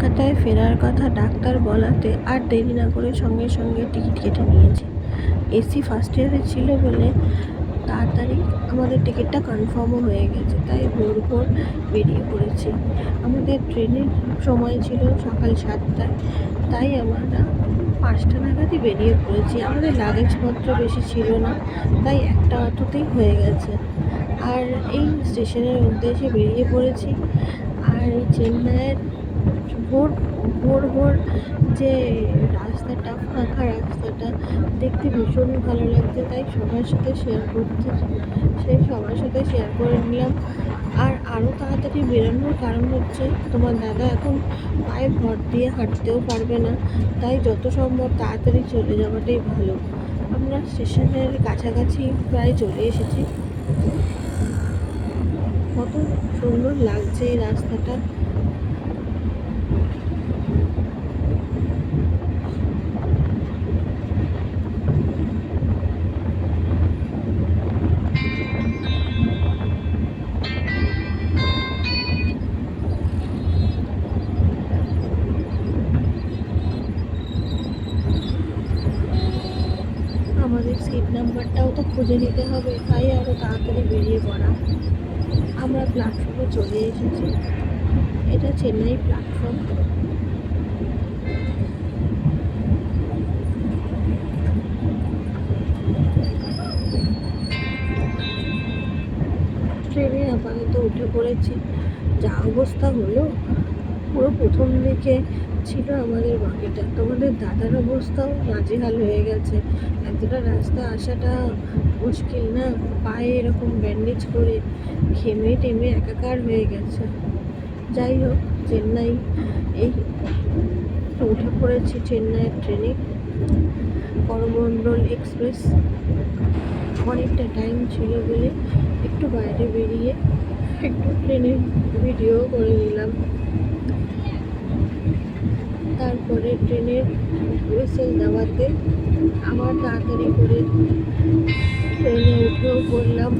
কলকাতায় ফেরার কথা ডাক্তার বলাতে আর দেরি না করে সঙ্গে সঙ্গে টিকিট কেটে নিয়েছি। এসি ফার্স্ট ইয়ারে ছিল বলে তাড়াতাড়ি আমাদের টিকিটটা কনফার্মও হয়ে গেছে, তাই ভোর ভোর বেরিয়ে পড়েছি। আমাদের ট্রেনের সময় ছিল সকাল 7টায়, তাই আমরা 5টা নাগাদই বেরিয়ে পড়েছি। আমাদের লাগেজপত্র বেশি ছিল না, তাই একটা অটোতেই হয়ে গেছে। আর এই স্টেশনের উদ্দেশ্যে বেরিয়ে পড়েছি। আর চেন্নাইয়ের ভোর ভোর ভোর যে রাস্তাটা, ফাঁকা রাস্তাটা দেখতে ভীষণই ভালো লাগছে, তাই সবার সাথে শেয়ার করে নিলাম। আর আরও তাড়াতাড়ি বেরোনোর কারণ হচ্ছে তোমার দাদা এখন পায়ে ভর দিয়ে হাঁটতেও পারবে না, তাই যত সম্ভব তাড়াতাড়ি চলে যাওয়াটাই ভালো। আমরা স্টেশনের কাছাকাছি প্রায় চলে এসেছি। কত সুন্দর লাগছে এই রাস্তাটা। আমাদের সিট নাম্বারটাও তো খুঁজে নিতে হবে, তাই আরও তাড়াতাড়ি বেরিয়ে পড়া। আমরা প্ল্যাটফর্মে চলে এসেছি। এটা চেন্নাই প্ল্যাটফর্ম। ট্রেনে আপাতত উঠে পড়েছি। যা অবস্থা হলো, পুরো প্রথম দিকে ছিল আমাদের বাকিটা, তোমাদের দাদার অবস্থাও নাজেহাল হয়ে গেছে। এতটা রাস্তা আসাটা মুশকিল না, পায়ে এরকম ব্যান্ডেজ করে ঘেমে টেমে একাকার হয়ে গেছে। যাই হোক, চেন্নাই এই উঠে পড়েছি চেন্নাইয়ের ট্রেনে, করমণ্ডল এক্সপ্রেস। অনেকটা টাইম ছিল বলে একটু বাইরে বেরিয়ে একটু ট্রেনের ভিডিও করে নিলাম। তারপরে ট্রেনের হুইসেল দেওয়াতে আবার তাড়াতাড়ি করে ট্রেনে উঠেও পড়লাম।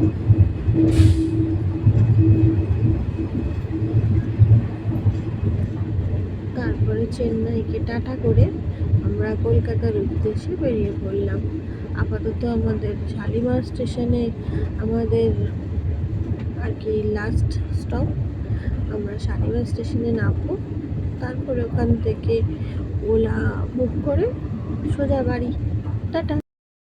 তারপরে চেন্নাইকে টাটা করে আমরা কলকাতার উদ্দেশ্যে বেরিয়ে পড়লাম। আপাতত আমাদের শালিমার স্টেশনে আমাদের আর কি লাস্ট স্টপ। আমরা শালিমার স্টেশনে নামবো, তারপরে ওখান থেকে ওলা বুক করে সোজা বাড়ি। টাটা।